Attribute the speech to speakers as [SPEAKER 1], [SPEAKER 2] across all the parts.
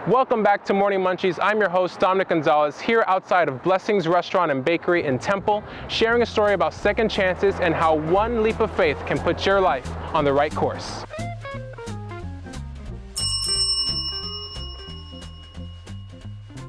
[SPEAKER 1] Welcome back to Morning Munchies. I'm your host, Dominic Gonzalez, here outside of Blessings Restaurant and Bakery in Temple, sharing a story about second chances and how one leap of faith can put your life on the right course.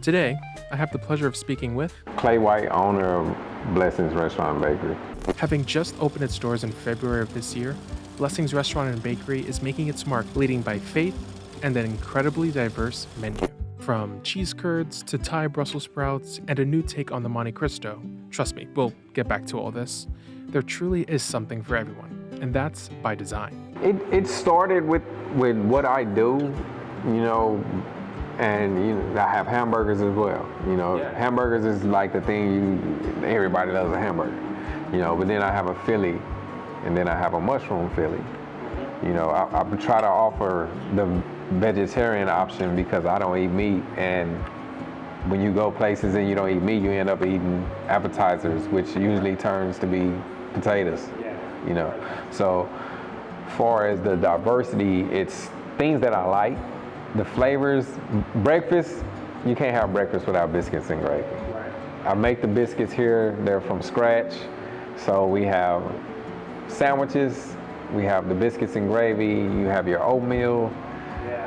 [SPEAKER 1] Today, I have the pleasure of speaking with
[SPEAKER 2] Clay White, owner of Blessings Restaurant and Bakery.
[SPEAKER 1] Having just opened its doors in February of this year, Blessings Restaurant and Bakery is making its mark leading by faith and an incredibly diverse menu. From cheese curds to Thai Brussels sprouts and a new take on the Monte Cristo. Trust me, we'll get back to all this. There truly is something for everyone, and that's by design.
[SPEAKER 2] It started with what I do, and I have hamburgers as well. Hamburgers is like the thing everybody loves a hamburger. But then I have a Philly, and then I have a mushroom Philly. I try to offer the vegetarian option because I don't eat meat, and when you go places and you don't eat meat, you end up eating appetizers, which usually turns to be potatoes. So far as the diversity, it's things that I like. The flavors, breakfast, you can't have breakfast without biscuits and gravy. I make the biscuits here, they're from scratch. So we have sandwiches, we have the biscuits and gravy, you have your oatmeal,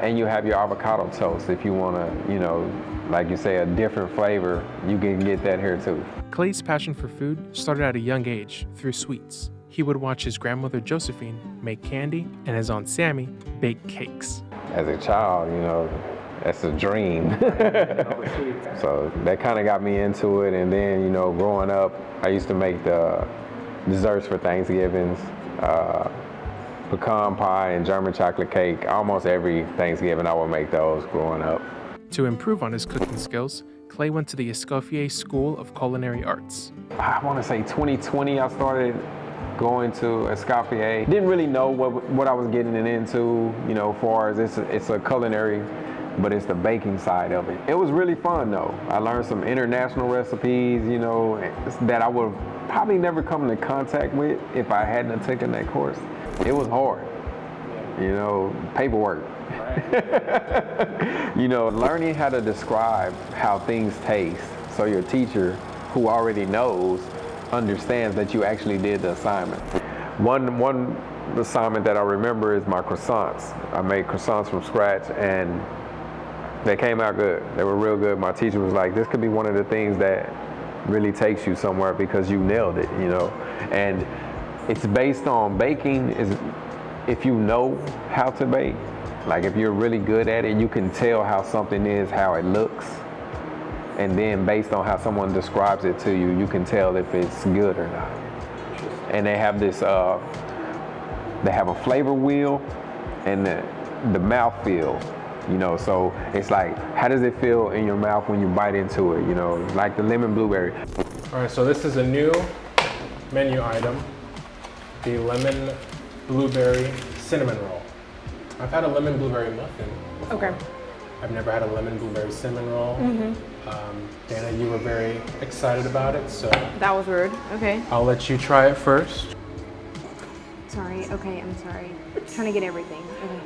[SPEAKER 2] and you have your avocado toast. If you want to, like you say, a different flavor, you can get that here too.
[SPEAKER 1] Clay's passion for food started at a young age through sweets. He would watch his grandmother Josephine make candy and his aunt Sammy bake cakes.
[SPEAKER 2] As a child, that's a dream. So that kind of got me into it. And then, growing up, I used to make the desserts for Thanksgivings. Pecan pie and German chocolate cake. Almost every Thanksgiving I would make those growing up.
[SPEAKER 1] To improve on his cooking skills, Clay went to the Escoffier School of Culinary Arts.
[SPEAKER 2] I want to say 2020 I started going to Escoffier. Didn't really know what I was getting into, as far as it's a culinary, but it's the baking side of it. It was really fun though. I learned some international recipes, that I would probably never come into contact with if I hadn't taken that course. It was hard, paperwork. Learning how to describe how things taste so your teacher, who already knows, understands that you actually did the assignment. One assignment that I remember is my croissants. I made croissants from scratch and they came out good. They were real good. My teacher was like, this could be one of the things that really takes you somewhere because you nailed it, And it's based on baking is if you know how to bake. Like if you're really good at it, you can tell how something is, how it looks. And then based on how someone describes it to you, you can tell if it's good or not. And they have this, they have a flavor wheel and the mouth feel, so it's like, how does it feel in your mouth when you bite into it, like the lemon blueberry.
[SPEAKER 1] All right, so this is a new menu item, the lemon blueberry cinnamon roll. I've had a lemon blueberry muffin before.
[SPEAKER 3] Okay.
[SPEAKER 1] I've never had a lemon blueberry cinnamon roll. Dana, you were very excited about it, so.
[SPEAKER 3] That was rude. Okay.
[SPEAKER 1] I'll let you try it first.
[SPEAKER 3] Sorry. Okay, I'm sorry. Trying to get everything. Okay.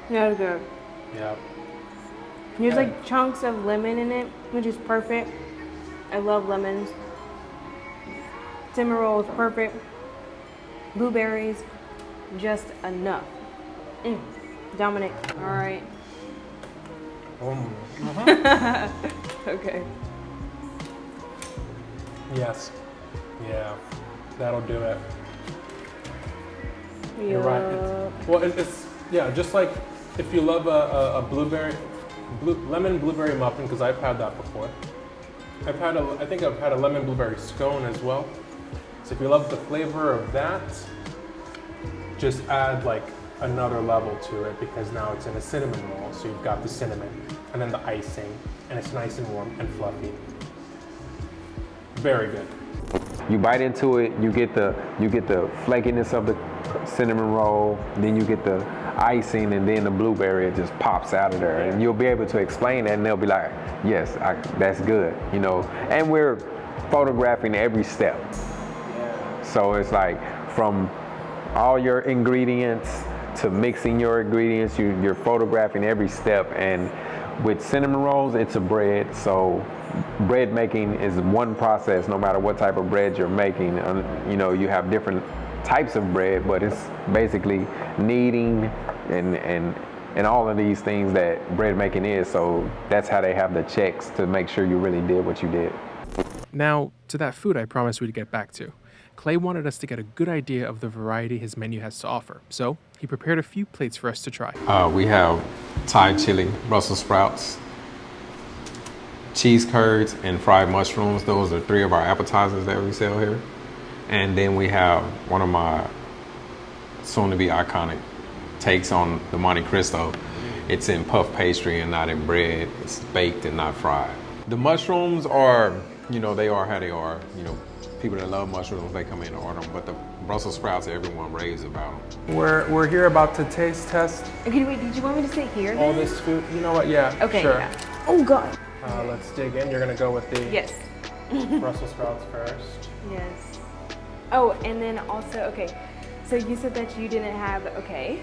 [SPEAKER 3] That was good.
[SPEAKER 1] Yeah.
[SPEAKER 3] There's like chunks of lemon in it, which is perfect. I love lemons. Cinnamon roll is perfect. Blueberries, just enough. Dominic, all right. Okay.
[SPEAKER 1] Yes. Yeah. That'll do it.
[SPEAKER 3] You're
[SPEAKER 1] right. It's just like if you love a lemon blueberry muffin, because I've had that before. I think I've had a lemon blueberry scone as well. So if you love the flavor of that, just add like another level to it because now it's in a cinnamon roll. So you've got the cinnamon and then the icing, and it's nice and warm and fluffy. Very good.
[SPEAKER 2] You bite into it, you get the flakiness of the cinnamon roll, then you get the icing, and then the blueberry, it just pops out of there. And you'll be able to explain that, and they'll be like, yes, that's good, And we're photographing every step. So it's like from all your ingredients to mixing your ingredients. You're photographing every step. And with cinnamon rolls, it's a bread. So bread making is one process, no matter what type of bread you're making. You know, you have different types of bread, but it's basically kneading and all of these things that bread making is. So that's how they have the checks to make sure you really did what you did.
[SPEAKER 1] Now, to that food I promised we'd get back to. Clay wanted us to get a good idea of the variety his menu has to offer, so he prepared a few plates for us to try.
[SPEAKER 2] We have Thai chili, Brussels sprouts, cheese curds, and fried mushrooms. Those are 3 of our appetizers that we sell here. And then we have one of my soon-to-be iconic takes on the Monte Cristo. It's in puff pastry and not in bread. It's baked and not fried. The mushrooms are, you know, they are how they are. You know, people that love mushrooms, they come in and order them. But the Brussels sprouts, everyone raves about them.
[SPEAKER 1] We're here about to taste test
[SPEAKER 3] Okay, wait, did you want me to sit here
[SPEAKER 1] all
[SPEAKER 3] then?
[SPEAKER 1] this food. You know what? Yeah,
[SPEAKER 3] Okay,
[SPEAKER 1] sure.
[SPEAKER 3] yeah. Oh, God.
[SPEAKER 1] Let's dig in. You're gonna go with the
[SPEAKER 3] Yes.
[SPEAKER 1] Brussels sprouts first.
[SPEAKER 3] Yes. Oh, and then also, okay, so you said that you didn't have, okay.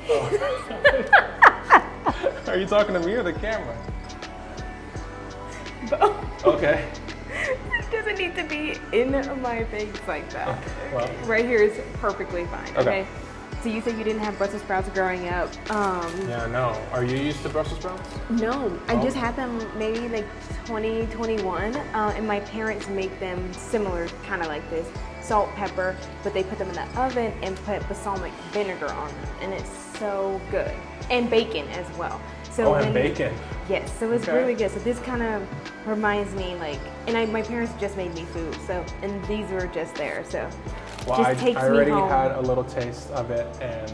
[SPEAKER 1] Are you talking to me or the camera? Okay.
[SPEAKER 3] It doesn't need to be in my face like that.
[SPEAKER 1] Okay, well.
[SPEAKER 3] Right here is perfectly fine,
[SPEAKER 1] Okay.
[SPEAKER 3] okay? So you said you didn't have Brussels sprouts growing up.
[SPEAKER 1] Yeah, no. Are you used to Brussels sprouts?
[SPEAKER 3] No, I
[SPEAKER 1] Oh.
[SPEAKER 3] just had them maybe like 2021, and my parents make them similar, kind of like this, salt, pepper, but they put them in the oven and put balsamic vinegar on them, and it's so good. And bacon as well. So
[SPEAKER 1] Oh, and bacon.
[SPEAKER 3] Yes, so it's
[SPEAKER 1] Okay.
[SPEAKER 3] really good. So this kind of reminds me, like, and my parents just made me food, so, and these were just there, so
[SPEAKER 1] Well,
[SPEAKER 3] just
[SPEAKER 1] I
[SPEAKER 3] takes
[SPEAKER 1] already
[SPEAKER 3] me home.
[SPEAKER 1] had a little taste of it, and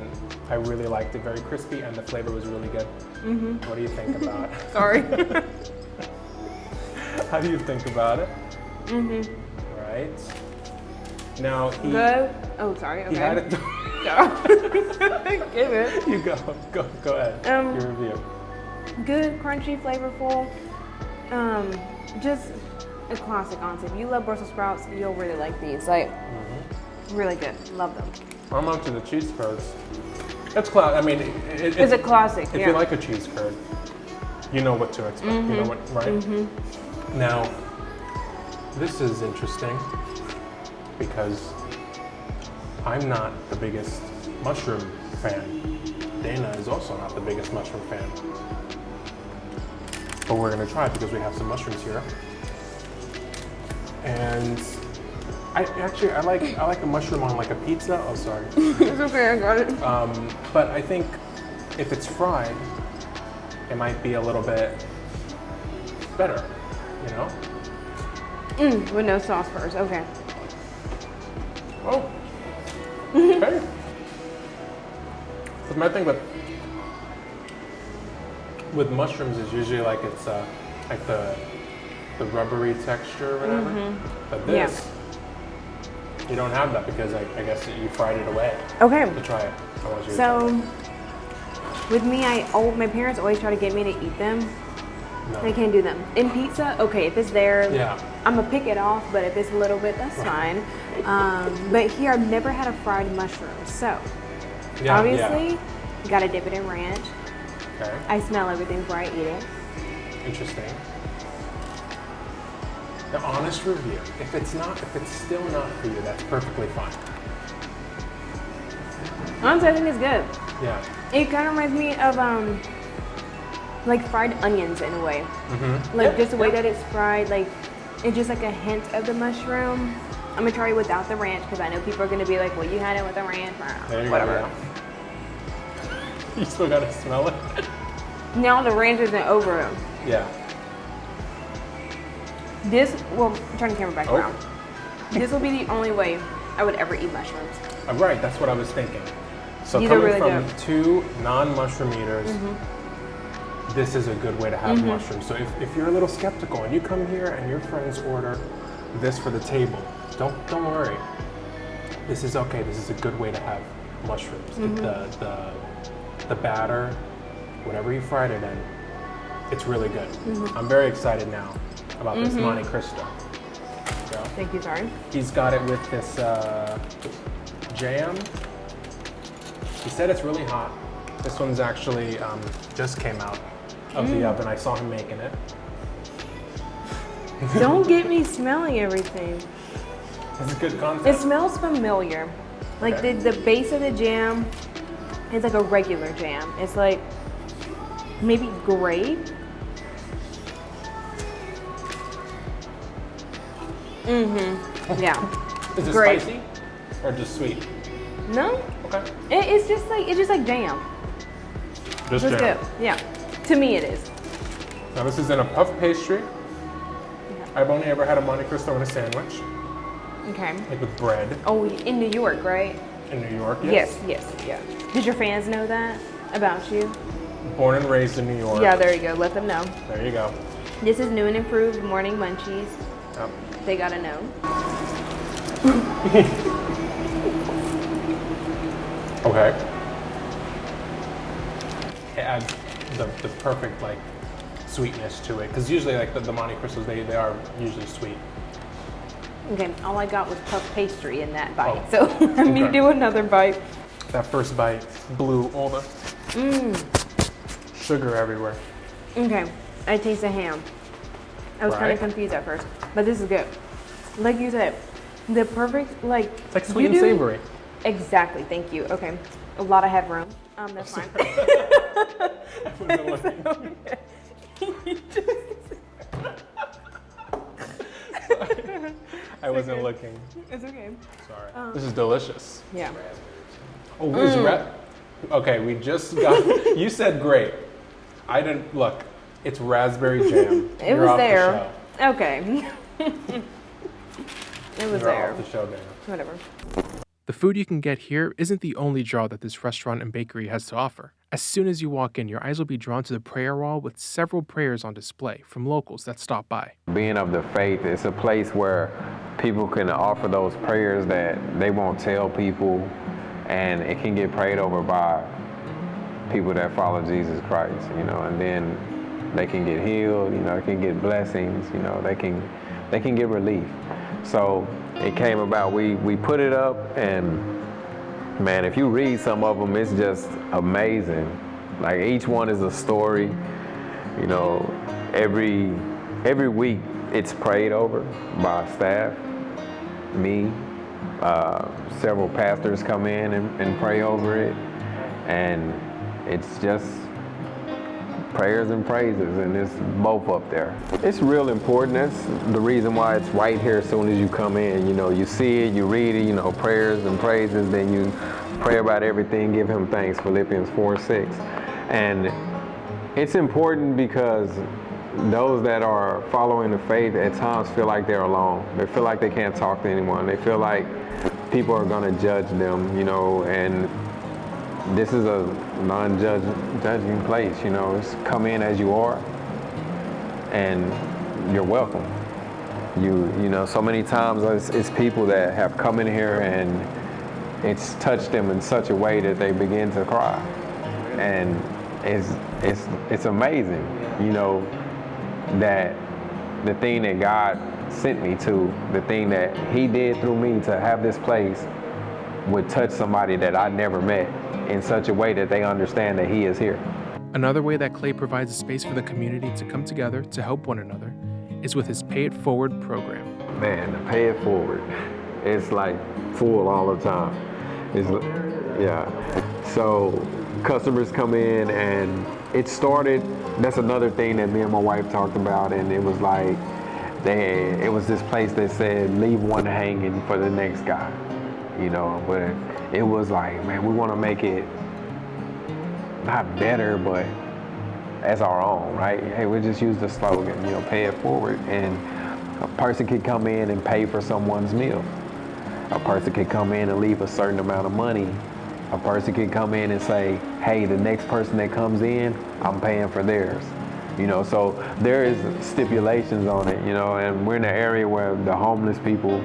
[SPEAKER 1] I really liked it. Very crispy, and the flavor was really good. Mm-hmm. What do you think about it?
[SPEAKER 3] Sorry.
[SPEAKER 1] How do you think about it? Mm-hmm. Right. Now he
[SPEAKER 3] Good. Oh, sorry. Okay.
[SPEAKER 1] he had it.
[SPEAKER 3] Give it.
[SPEAKER 1] You go ahead. Your review.
[SPEAKER 3] Good, crunchy, flavorful. Just a classic, honestly. If you love Brussels sprouts, you'll really like these. Like, really good. Love them.
[SPEAKER 1] I'm on to the cheese curds. It's I mean,
[SPEAKER 3] It's a classic.
[SPEAKER 1] If
[SPEAKER 3] yeah.
[SPEAKER 1] you like a cheese curd, you know what to expect. You know what, right? Now, this is interesting because I'm not the biggest mushroom fan. Dana is also not the biggest mushroom fan. But we're gonna try it because we have some mushrooms here. And I like a mushroom on like a pizza. Oh, sorry.
[SPEAKER 3] It's okay, I got it.
[SPEAKER 1] But I think if it's fried, it might be a little bit better, you know?
[SPEAKER 3] With no sauce first. Okay.
[SPEAKER 1] Oh, okay. But my thing with mushrooms is usually like it's like the rubbery texture or whatever. But this, you don't have that because I guess you fried it away.
[SPEAKER 3] Okay.
[SPEAKER 1] To try it. I want you to try
[SPEAKER 3] So, with me, my parents always try to get me to eat them.
[SPEAKER 1] it. No.
[SPEAKER 3] I can't do them. In pizza, okay, if it's there,
[SPEAKER 1] Yeah.
[SPEAKER 3] I'm gonna pick it off, but if it's a little bit, that's fine. But here, I've never had a fried mushroom. So,
[SPEAKER 1] Yeah,
[SPEAKER 3] obviously,
[SPEAKER 1] yeah.
[SPEAKER 3] you gotta dip it in ranch.
[SPEAKER 1] Okay.
[SPEAKER 3] I smell everything before I eat it.
[SPEAKER 1] Interesting. The honest review. If it's still not for you, that's perfectly fine.
[SPEAKER 3] Honestly, I think it's good.
[SPEAKER 1] Yeah.
[SPEAKER 3] It kind of reminds me of like fried onions in a way. Like just the way that it's fried, like it's just like a hint of the mushroom. I'm gonna try it without the ranch because I know people are gonna be like, "Well, you had it with the ranch."
[SPEAKER 1] There you
[SPEAKER 3] Whatever.
[SPEAKER 1] go. Yeah. You still gotta smell it.
[SPEAKER 3] Now the ranch isn't over them.
[SPEAKER 1] Yeah.
[SPEAKER 3] Well, turn the camera back
[SPEAKER 1] Oh.
[SPEAKER 3] around. This will be the only way I would ever eat mushrooms.
[SPEAKER 1] Right. That's what I was thinking. So
[SPEAKER 3] These are
[SPEAKER 1] coming
[SPEAKER 3] really
[SPEAKER 1] from
[SPEAKER 3] good.
[SPEAKER 1] 2 non-mushroom eaters, this is a good way to have mushrooms. So if you're a little skeptical and you come here and your friends order this for the table, don't worry. This is okay. This is a good way to have mushrooms. The batter, whatever you fried it in, it's really good. I'm very excited now about this Monte Cristo. So,
[SPEAKER 3] Thank you, sorry.
[SPEAKER 1] he's got it with this jam. He said it's really hot. This one's actually just came out of the oven. I saw him making it.
[SPEAKER 3] Don't get me smelling everything.
[SPEAKER 1] It's good
[SPEAKER 3] It
[SPEAKER 1] content.
[SPEAKER 3] smells familiar. Like
[SPEAKER 1] Okay.
[SPEAKER 3] the base of the jam is like a regular jam. It's like maybe grape. Yeah.
[SPEAKER 1] Is it
[SPEAKER 3] Great.
[SPEAKER 1] spicy or just sweet?
[SPEAKER 3] No?
[SPEAKER 1] Okay.
[SPEAKER 3] It's just like jam.
[SPEAKER 1] Just
[SPEAKER 3] It's
[SPEAKER 1] jam.
[SPEAKER 3] good. Yeah. To me it is.
[SPEAKER 1] Now this is in a puff pastry. I've only ever had a Monte Cristo in a sandwich,
[SPEAKER 3] Okay.
[SPEAKER 1] like with bread
[SPEAKER 3] Oh, in New York, right?
[SPEAKER 1] in New York.
[SPEAKER 3] Yes, yeah. Did your fans know that about you?
[SPEAKER 1] Born and raised in New York.
[SPEAKER 3] Yeah, there you go. Let them know.
[SPEAKER 1] There you go.
[SPEAKER 3] This is new and improved Morning Munchies.
[SPEAKER 1] Yep.
[SPEAKER 3] They gotta know.
[SPEAKER 1] Okay. It adds the perfect like sweetness to it, because usually like the Monte Cristos they are usually sweet.
[SPEAKER 3] Okay, all I got was puff pastry in that bite.
[SPEAKER 1] Oh,
[SPEAKER 3] So let me
[SPEAKER 1] okay.
[SPEAKER 3] do another bite.
[SPEAKER 1] That first bite blew all the sugar everywhere.
[SPEAKER 3] Okay, I taste the ham. I was kind
[SPEAKER 1] Right.
[SPEAKER 3] of confused at first, but this is good. Like you said, the perfect like.
[SPEAKER 1] It's like sweet
[SPEAKER 3] you
[SPEAKER 1] and
[SPEAKER 3] do-
[SPEAKER 1] savory.
[SPEAKER 3] Exactly. Thank you. Okay, a lot of headroom. That's fine.
[SPEAKER 1] I wasn't looking.
[SPEAKER 3] It's okay.
[SPEAKER 1] Sorry. This is delicious.
[SPEAKER 3] Yeah.
[SPEAKER 1] Oh, is Okay, we just got. You said grape. I didn't look. It's raspberry jam.
[SPEAKER 3] It
[SPEAKER 1] You're
[SPEAKER 3] was
[SPEAKER 1] off
[SPEAKER 3] there.
[SPEAKER 1] The show.
[SPEAKER 3] Okay. It was
[SPEAKER 1] You're
[SPEAKER 3] there.
[SPEAKER 1] off the show, Dana.
[SPEAKER 3] Whatever.
[SPEAKER 1] The food you can get here isn't the only draw that this restaurant and bakery has to offer. As soon as you walk in, your eyes will be drawn to the prayer wall with several prayers on display from locals that stop by.
[SPEAKER 2] Being of the faith, it's a place where people can offer those prayers that they won't tell people, and it can get prayed over by people that follow Jesus Christ, and then they can get healed, they can get blessings, they can get relief. So it came about, we put it up, and man, if you read some of them, it's just amazing. Like each one is a story, every week it's prayed over by staff, me, several pastors come in and pray over it, and it's just prayers and praises, and it's both up there. It's real important. That's the reason why it's right here as soon as you come in. You see it, you read it, prayers and praises, then you pray about everything, give him thanks, Philippians 4:6. And it's important because those that are following the faith at times feel like they're alone. They feel like they can't talk to anyone. They feel like people are gonna judge them, and this is a non-judging place, It's come in as you are, and you're welcome. So many times it's people that have come in here and it's touched them in such a way that they begin to cry, and it's amazing, that the thing that God sent me to, the thing that He did through me to have this place would touch somebody that I never met in such a way that they understand that He is here.
[SPEAKER 1] Another way that Clay provides a space for the community to come together to help one another is with his Pay It Forward program.
[SPEAKER 2] Man, the Pay It Forward, it's like full all the time. So customers come in, and it started, that's another thing that me and my wife talked about, and it was like, it was this place that said, leave one hanging for the next guy, but it was like, man, we want to make it not better, but as our own, right? Hey, we just use the slogan, Pay It Forward, and a person could come in and pay for someone's meal. A person could come in and leave a certain amount of money. A person could come in and say, hey, the next person that comes in, I'm paying for theirs. So there is stipulations on it, and we're in an area where the homeless people,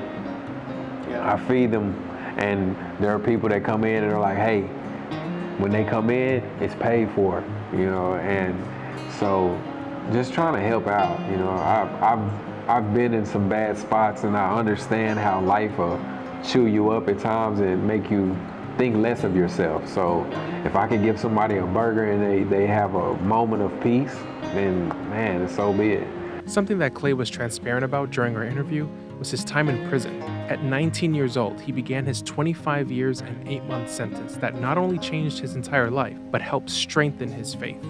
[SPEAKER 2] I feed them, and there are people that come in and are like, hey, when they come in, it's paid for, and so just trying to help out. I've been in some bad spots, and I understand how life will chew you up at times and make you think less of yourself. So if I could give somebody a burger and they have a moment of peace, then man, so be it.
[SPEAKER 1] Something that Clay was transparent about during our interview was his time in prison. At 19 years old, he began his 25 years and 8-month sentence that not only changed his entire life, but helped strengthen his faith.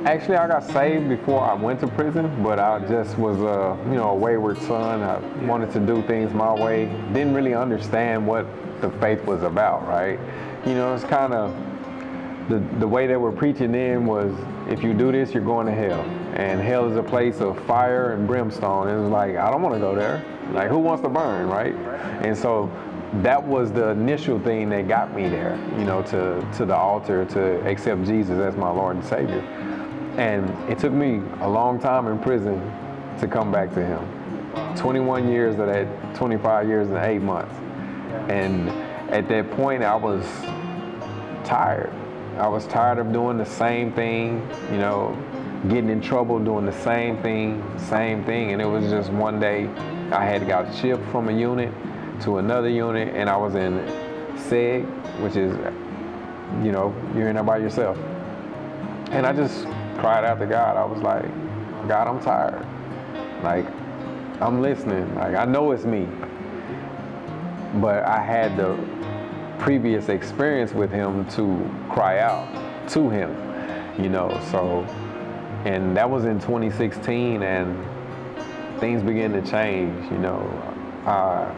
[SPEAKER 2] Actually, I got saved before I went to prison, but I just was a wayward son. I wanted to do things my way. Didn't really understand what the faith was about, right? It's kind of, the way they were preaching then was, if you do this, you're going to hell. And hell is a place of fire and brimstone. It was like, I don't want to go there. Like, who wants to burn, right? And so that was the initial thing that got me there, to the altar, to accept Jesus as my Lord and Savior. And it took me a long time in prison to come back to him. 21 years of that 25 years and 8 months. And at that point, I was tired. I was tired of doing the same thing, getting in trouble, doing the same thing. And it was just one day I had got shipped from a unit to another unit, and I was in SEG, which is, you're in there by yourself. And I just cried out to God. I was like, God, I'm tired. Like, I'm listening. Like, I know it's me. But I had the previous experience with him to cry out to him, so, and that was in 2016, and things began to change, I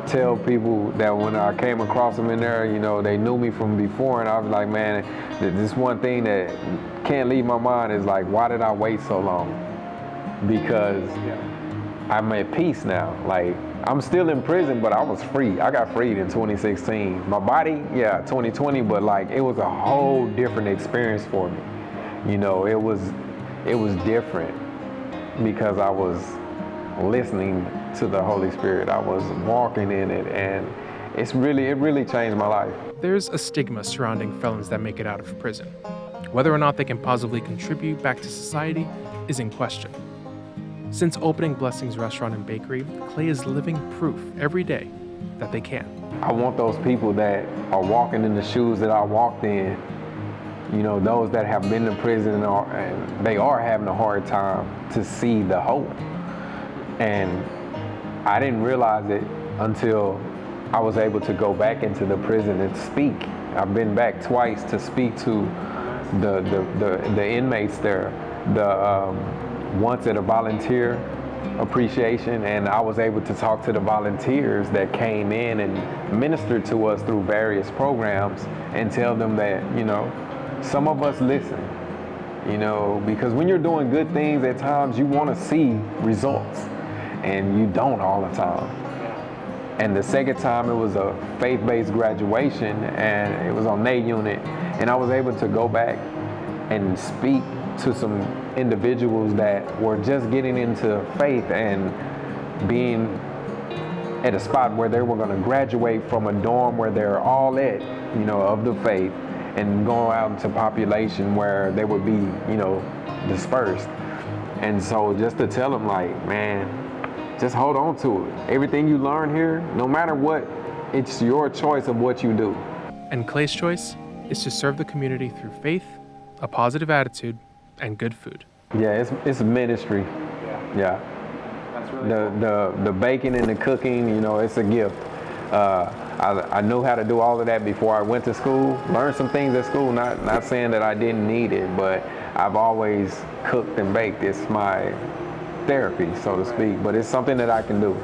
[SPEAKER 2] tell people that when I came across them in there, they knew me from before, and I was like, man, this one thing that can't leave my mind is like, why did I wait so long? Because I'm at peace now. Like, I'm still in prison, but I was free. I got freed in 2016. My body, 2020, but like, it was a whole different experience for me. It was different because I was listening to the Holy Spirit. I was walking in it, and it really changed my life.
[SPEAKER 1] There's a stigma surrounding felons that make it out of prison. Whether or not they can positively contribute back to society is in question. Since opening Blessings Restaurant and Bakery, Clay is living proof every day that they can.
[SPEAKER 2] I want those people that are walking in the shoes that I walked in, those that have been to prison and they are having a hard time, to see the hope. And I didn't realize it until I was able to go back into the prison and speak. I've been back twice to speak to the inmates there. Once at a volunteer appreciation, and I was able to talk to the volunteers that came in and ministered to us through various programs and tell them that, some of us listen, because when you're doing good things, at times you want to see results, and you don't all the time. And the second time, it was a faith-based graduation, and it was on their unit, and I was able to go back and speak to some individuals that were just getting into faith and being at a spot where they were going to graduate from a dorm where they're all at, of the faith, and go out into population where they would be, dispersed. And so just to tell them, like, man, just hold on to it. Everything you learn here, no matter what, it's your choice of what you do.
[SPEAKER 1] And Clay's choice is to serve the community through faith, a positive attitude, and good food.
[SPEAKER 2] Yeah, it's ministry. Yeah. That's really cool. The baking and the cooking, it's a gift. I knew how to do all of that before I went to school. Learned some things at school, not saying that I didn't need it, but I've always cooked and baked. It's my therapy, so to speak, but it's something that I can do.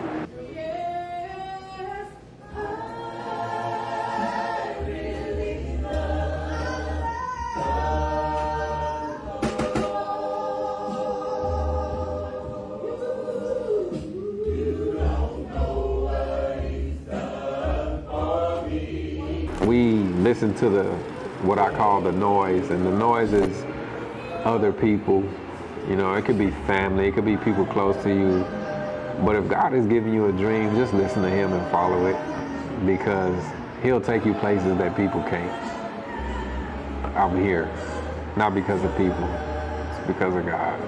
[SPEAKER 2] We listen to what I call the noise, and the noise is other people. It could be family, it could be people close to you. But if God is giving you a dream, just listen to him and follow it, because he'll take you places that people can't. I'm here, not because of people, it's because of God.